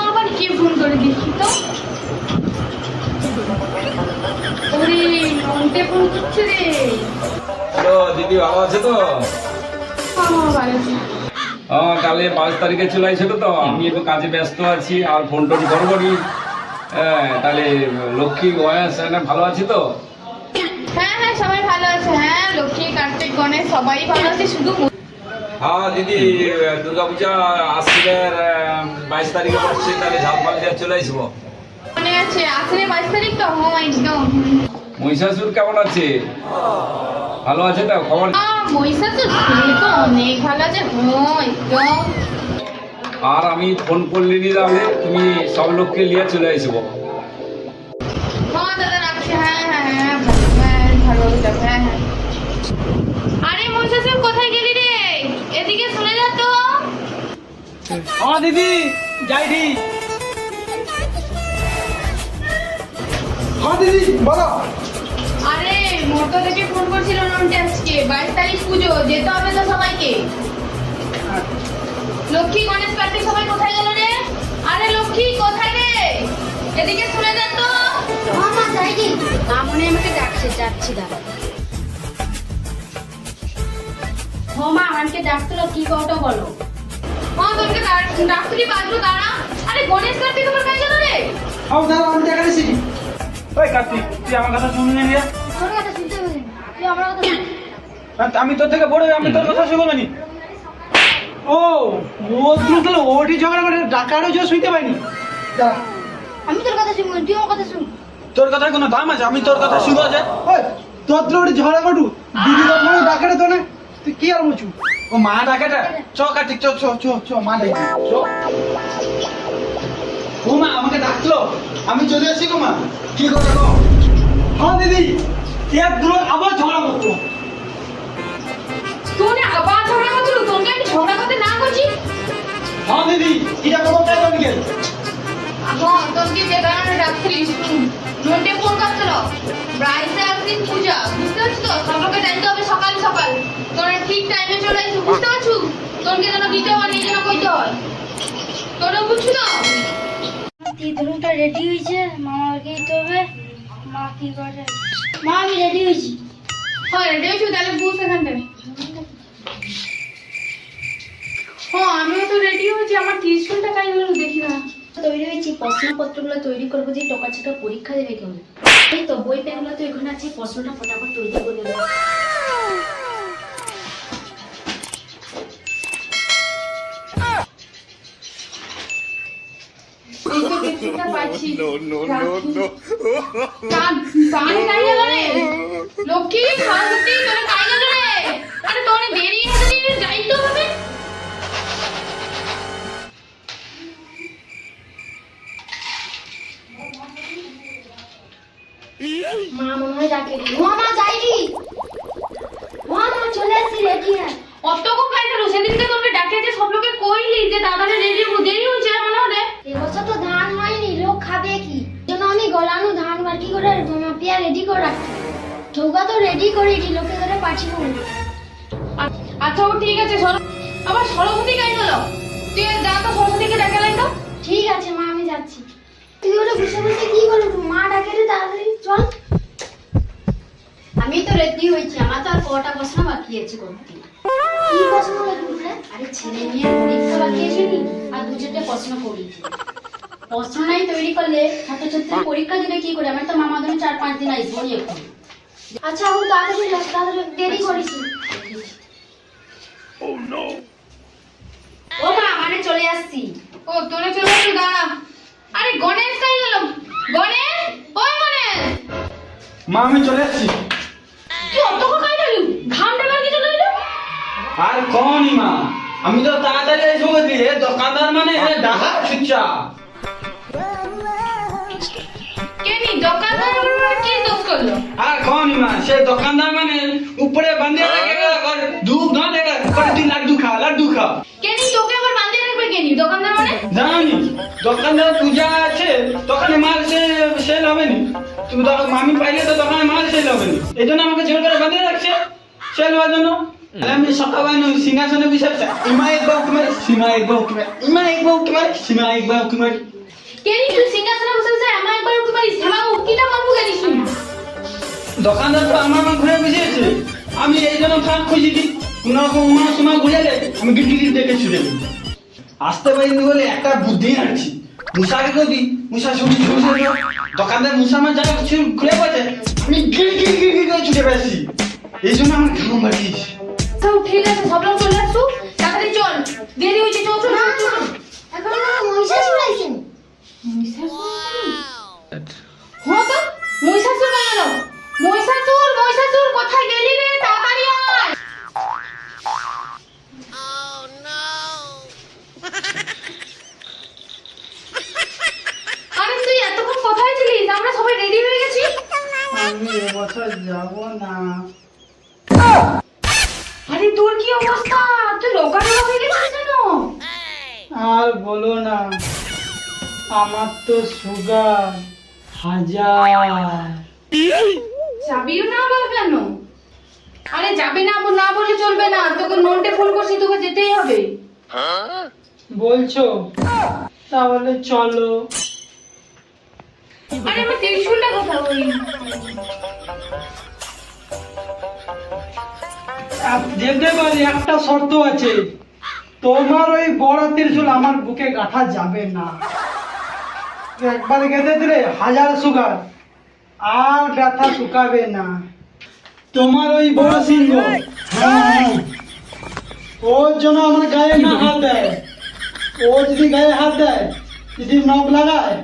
আবার কে ফোন করে দেখি তো। ওরে নন্টে ফোন করছে রে। হ্যালো দিদি, ভালো আছে তো? ভালো আছে। কালে 5 তারিখে চলে আসছিল তো, আমি একটু কাজে ব্যস্ত আছি আর ফোন টোন করবোনি। হ্যাঁ, তাহলে লক্ষ্মী গণেশ ভালো আছি তো? হ্যাঁ হ্যাঁ, সবাই ভালো আছে। হ্যাঁ, লক্ষ্মী কার্তিক গণেশ সবাই ভালো আছে, শুধু হ্যাঁ দিদি, দুর্গাপূজা আসলে 22 তারিখে পড়ছে, তাহলে ঝালপাল দিয়ে চলে আসবো। মনে আছে আসলে 22 তারিখ তো। হ্যাঁ একদম। মহিষাসুর কেমন আছে? ভালো আছে তো? খবর? মহিষাসুর সে তো অনেক ভালো আছে। হ্যাঁ একদম। আর আমি ফোন করলি তাহলে তুমি সব লোককে নিয়ে চলে আসবো। হ্যাঁ দাদা রাখছি। হ্যাঁ হ্যাঁ হ্যাঁ, ভালো যাবে। হ্যাঁ হ্যাঁ। আরে মহিষাসুর কোথায় গেলি রে? এদিকে শুনে যা তো। হ্যাঁ দিদি, যাই দি। হ্যাঁ দিদি বলো। আরে মোটো থেকে ফোন করছিল নন্টে, আজকে 22 তারিখ পুজো, যেতে হবে তো সবাইকে। লক্ষ্মী গণেশ কার্তিক সবাই কোথায় গেল রে? আরে লক্ষ্মী কোথায় রে? এদিকে শুনে যা তো। মামা যাই দি। মামুনি আমাকে ডাকছে, যাচ্ছি দাঁড়া। মা আমাকে ডাকতো, কি কথা বলো? হ্যাঁ তোকে ডাক্তারি বাজলো, দাঁড়া। আরে গণেশ কার্তিক তোমার কাছে গেল রে? হ্যাঁ দাঁড়া, আমি দেখা দিছি। ওই কার্তিক, তুই আমার কথা শুনবি না রে? তোর কথা শুনতে হবে না, তুই আমার কথা শুন। আমি তোর থেকে বড়, আমি তোর কথা শুনবো না। ও ও তুই তাহলে ওটি ঝগড়া করে ডাকারও জোর শুনতে পাইনি। দাঁড়া, আমি তোর কথা শুনবো, তুই আমার কথা শুন। তোর কথায় কোনো দাম আছে? আমি তোর কথা শুনবো যে? ওই তোর তো ওটি ঝগড়া করু, দিদি তোর মানে ডাকারে তো না, তুই কি আর মুচু? ও মা ডাকাটা, চ কার্তিক, চ চ চ চ, মা ডাকি চ। ও মা আমাকে ডাকলো, আমি চলে আসি গো মা। কি কথা গো? হ্যাঁ দিদি, এক দূর আবার ঝগড়া করতো। তোনে আবার ঝগড়া করছিল? তোকে আমি ঝগড়া করতে না করছি? হ্যাঁ দিদি, এটা কোনো তাই করবি কে? হ্যাঁ তোকে যে কারণে ডাকছিলি, নন্টে ফোন করছিল। ব্রাইসে একদিন পূজা, বুঝতে পারছিস তো? সবাইকে জানতে হবে সকাল সকাল। তোরা ঠিক টাইমে চলে আসিস, বুঝতে পারছু? তোকে যেন দিতে হয়, নিজে যেন কইতে হয়। তোরা বুঝছো না? তিদুরুটা রেডি হয়েছে, মামাকে দিতে হবে। মা কি করে? মা আমি রেডি হয়েছি। হ্যাঁ রেডি হয়েছি, তাহলে বুঝ এখানটায়। হ্যাঁ আমিও তো রেডি হয়েছি, আমার 30 ঘন্টা কাজ হলো দেখি না। তৈরি হয়েছি, প্রশ্নপত্রগুলো তৈরি করবো, যে টোকা ছোটা পরীক্ষা দেবে কেমন। এই তো বই পেনগুলো তো এখানে আছে, প্রশ্নটা ফটাফট তৈরি করে দেবো। এই তো দেখছিটা পাচ্ছি। কানে কাই গেল রে? লক্ষ্মী সরস্বতী তোরা কাই গেল রে? আরে তোরে দেরি হয়ে গেছে, যাইতে হবে। মা মনে হয় ডাকে। মামা যাইনি। মামা চলে আসি, রেডি হ্যাঁ। অতক্ষণ কাই গেল? সেদিনকে তোকে ডাকিয়েছে, সব লোকে কইলি যে দাদারে রেডি দেরি হয়েছে মনে হলে। এবছর তো ধান হয়নি, লোক খাবে কি? জন্য আমি গলানো ধান বাটি করে মাপিয়া রেডি করে রাখছি। চৌকা তো রেডি করে দি, লোকে ধরে পাঠিয়ে দেবো। আচ্ছা ও ঠিক আছে। আবার সরস্বতী কাই গেল? তুই যা তো সরস্বতীকে ডাকে লাই তো। ঠিক আছে মা, আমি যাচ্ছি। তুই ওটা বসে বসে কি করবি? মা ডাকে রে, তাড়াতাড়ি চল। আমি তো রেডি হয়েছি, আমার তো আর কটা প্রশ্ন বাকি আছে করতে। কি প্রশ্ন লাগবে রে? আরে ছেলে মেয়ের পরীক্ষা বাকি আছে নি, আর দু চারটে প্রশ্ন করেছি। প্রশ্ন নাই তৈরি করলে ছাত্রছাত্রী পরীক্ষা দেবে কি করে? আমার তো মামা ধরে 4-5 দিন আসবো নি এখন। আচ্ছা ও তাড়াতাড়ি দেরি করিস। ও মা মানে চলে আসছি। ও তোরে চলে আসি, দাঁড়া। আরে গণেশ কাই গেল? গণেশ, ওই গণেশ, মা আমি চলে আসছি। তুই অতক্ষণ কাই গেল? ঘাম টাকার কিছু লইল? আর কোনই মা, আমি তো তাড়াতাড়ি আসবো দিয়ে দোকানদার মানে ডাকা ছুচ্চা। কেনি দোকানদার আমার কি দোষ করলো? আর কোনই মা, সে দোকানদার মানে উপরে বাঁধিয়ে রাখে ধূপ ধোয়া দেখা করে, তুই লাড্ডু খা। কেনি তোকে আবার বাঁধিয়ে রাখবে কেনি দোকানদার মানে? জানি দোকানদার পূজা আছে, দোকানে মাল সেল হবে নি। তুমি মামি পাইলে তো দোকানে মাল সেল হবে নি, এই জন্য আমাকে জোর করে বাঁধিয়ে রাখছে সেল হওয়ার জন্য। তাহলে আমি সকালবেলা সিংহাসনে বসে আছি, ইমা একবার উকি মারি, সীমা একবার উকি মারি, ইমা একবার উকি মারি, সীমা একবার উকি মারি। কেনি তুই সিংহাসনে বসে বসে আমার একবার উঠতে পারিস, হেমা উকিটা মারবো কেনিস তুই? দোকানদার তো আমার ঘুরে বসেছে, আমি এই জন্য ফাঁক খুঁজি দিই, কোনো রকম সময় বুঝালে আমি গিট দেখে ছুটে দিই। আসতে পারিনি বলে একটা বুদ্ধি আনছি, মুসাকে যদি মুসা ছুটি ছুটে দোকানদার মুসা আমার জায়গা কিছু ঘুরে পড়ে, আমি গিট করে ছুটে পেয়েছি, এই জন্য আমার ঘাম বাড়িয়েছি। তো ঠিক আছে, সব লোক চলে আসু, তাড়াতাড়ি চল, দেরি হয়েছে, চল চল চল। এখন মহিষাসুর আইছেন। হ্যাঁ তো মহিষাসুর কেন এলো? মহিষাসুর কোথায় গেলি রে? তাড়াতাড়ি আয়। আরে তুই এতক্ষণ কোথায় ছিলিস? আমরা সবাই রেডি হয়ে গেছি। আমি এবছর যাব না। আরে তোর কি অবস্থা? তুই রোগা হয়ে গেছিস কেন? আর বলো না, আমার তো সুগার 1000। যাবিও না আবার কেন? আরে যাবি না না বলে চলবে না, তোকে নন্টে ফোন করছি, তোকে যেতেই হবে। বলছো তাহলে চলো। আরে আমার ত্রিশূলটা কোথায়? ওই যেতে পারি, একটা শর্ত আছে, তোমার ওই বড় ত্রিশূল আমার বুকে গাঁথা যাবে না। একবার গেঁথে দিলে 1000 সুগার, আর ব্যথা শুকাবে না। তোমার ওই বড় সিংহ, হ্যাঁ, ওর জন্য আমার গায়ে না হাত দেয়, ও যদি গায়ে হাত দেয়, যদি নখ লাগায়,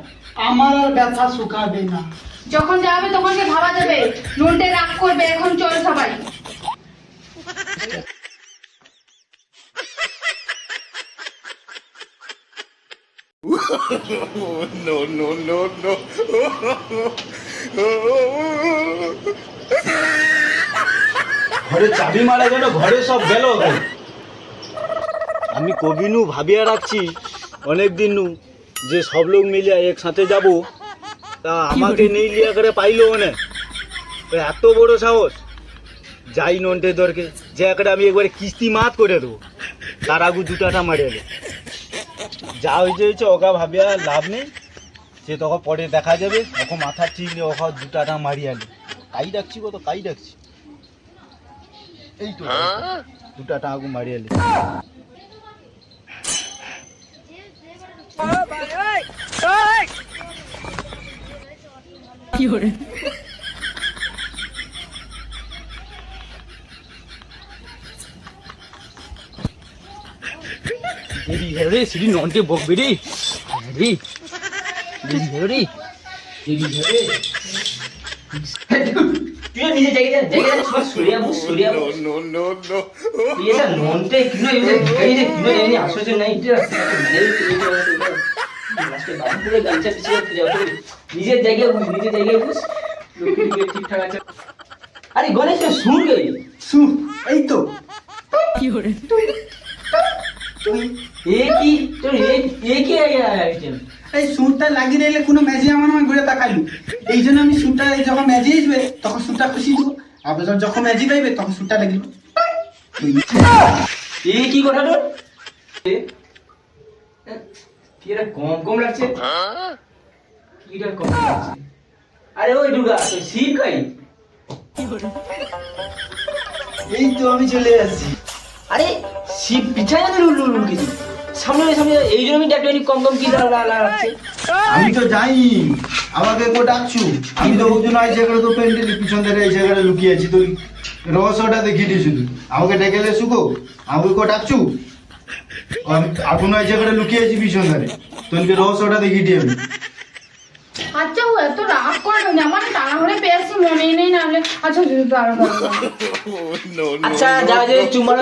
আমার আর ব্যথা শুকাবে না। যখন যাবে তখন কে ভাবা যাবে, নন্টে রাগ করবে। এখন চল সবাই। ঘরে চাবি মারা যেন ঘরে সব গেল। আমি কবিনু ভাবিয়া রাখছি অনেক দিন নু যে সব লোক মিলে একসাথে যাব, তা আমাকে নেই লিয়া করে পাইলো না। এত বড় সাহস, যাই নন্টে দরকে যে একটা আমি একবারে কিস্তি মাত করে দেবো, তার আগু জুতাটা মারিয়ে দেবো। যা হয়েছে ওকা ভাবিয়া লাভ নেই, সে তখন পরে দেখা যাবে, ওকে মাথা ঠিক নেই, ওকে জুতাটা মারিয়ে আলি। কাই ডাকছি কত কাই ডাকছি, এই তো জুতাটা আগু মারিয়ে আলি। দেরি হলো রে, সিঁড়ি ননকে বকবে রে, রে দেরি হলো রে, দেরি হলো রে। তুই নিজে জায়গায় সব সরিয়া তুই এটা ননতে কিনো এই যে কিনো জানি আসছে নাই নিজের জায়গায় বুঝ, ঠিকঠাক আছে। আরে গণেশ শুন গে সু, এই তো এ কি তোর এ কি আইটেম? এই সুরটা লাগিয়ে দিলে কোনো ম্যাজিক আমার নামে ঘুরে তাকাইলু, এই জন্য আমি সুরটা যখন ম্যাজিক আসবে তখন সুরটা খুশি দিব, আবার যখন ম্যাজিক পাইবে তখন সুরটা লাগিয়ে দিব। এ কি কথা তোর? কি এটা কম কম লাগছে? কি এটা কম লাগছে? আরে ওই দুর্গা তুই শিব খাই। এই তো আমি চলে আসছি। আরে শিব পিছায় না লুল কিছু সামনে এই জন্য আমি ডাক্তার কম কম কি লাগছে। আমি তো যাই, আমাকে কো ডাকছু, আমি তো ওই জন্য এই জায়গাটা তো প্যান্ডেল পিছন ধরে এই জায়গাটা লুকিয়ে আছি, তুই রহস্যটা দেখিয়ে দিয়েছি, তুই আমাকে ডেকেলে শুকো, আমাকে কো ডাকছু, এখন এই জায়গাটা লুকিয়ে আছি পিছন ধরে, তোকে রহস্যটা দেখিয়ে দিয়ে আমি। আচ্ছা ও এত রাগ করে না, আমার তাড়াহুড়ে পেয়েছি, মনেই নেই, নাহলে আচ্ছা আচ্ছা যা যে তোমার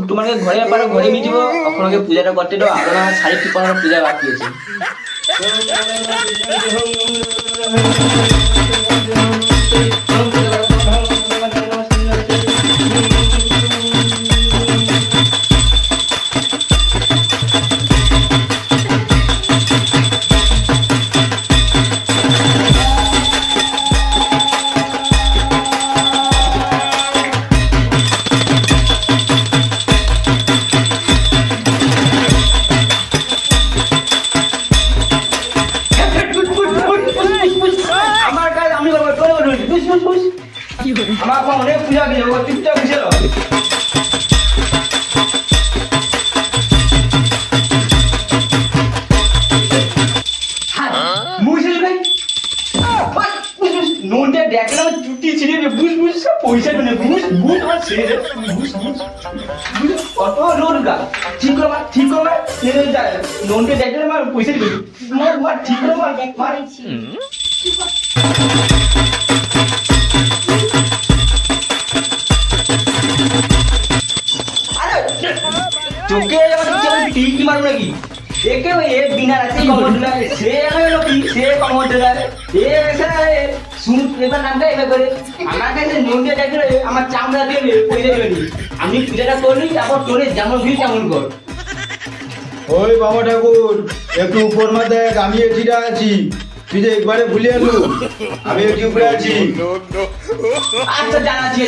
তোমাকে ঘরে পারো ঘরে নিয়ে যাবো, ওখানে পূজাটা করতে দাও, আবার আমার 5:30 পূজা বাকি আছে। বুঝ আমার এখন অনেক পূজা গেছে ও চুপচাপ বুঝে রো নোনটা দেখলাম চুটি ছিঁড়ে বুঝ বুঝ সব পয়সা মানে বুঝ বুঝ আমার ছেড়ে দে বুঝ বুঝ বুঝ কত লোন গা ঠিক করো নোনটা দেখলে আমার পয়সা দিবি মার ঠিক করো মার চোখে আমার টিকি মারো নাকি একে এ বিনা রাতে কমর দিলাম সে হলো কি সে কমর দিলাম এ এসে শুন এবার নামটা এবার করে আমার কাছে নোনটা দেখলে আমার চামড়া দিয়ে পয়সা দেবেনি আমি পূজাটা করলি তারপর তোরে যেমন ভিড় তেমন কর ওই বাবা ঠাকুর একটু উপর মা দেখ আমি এটিটা আছি তুই যে একবারে ভুলে এলু আমি একটু উপরে আছি আচ্ছা জানাচ্ছি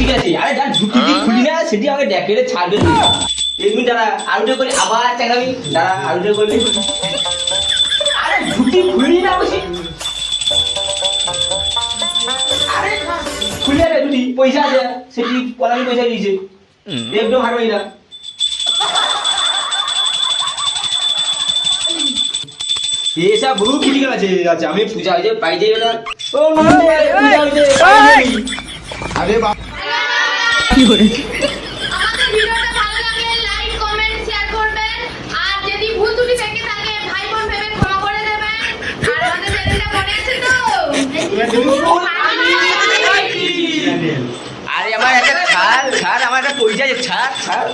ঠিক আছে আরে যা ঢুকি খুলি না সেটি আমাকে দেখে ছাড়বে এমনি দাঁড়া আলুটা করে আবার চাকাবি দাঁড়া আলুটা করলে আরে ঢুকি খুলি না বসে আরে খুলে রে দুটি পয়সা আছে সেটি পলানি পয়সা দিয়েছে একদম হারবাই না এসব বহু ক্রিটিক্যাল আছে আচ্ছা আমি পূজা হয়েছে বাইরে না ও মানে পূজা হয়েছে আরে বাবা আমাদের ভিডিওটা ভালো লাগে লাইক কমেন্ট শেয়ার করবেন আর যদি ভুল ত্রুটি থেকে থাকে ভাই বোন ভেবে ক্ষমা করে দেবেন আর আমাদের চ্যানেলটা মনে আছে তো আরে আমার একটা ছাড় আমার একটা পয়সা আছে ছাড়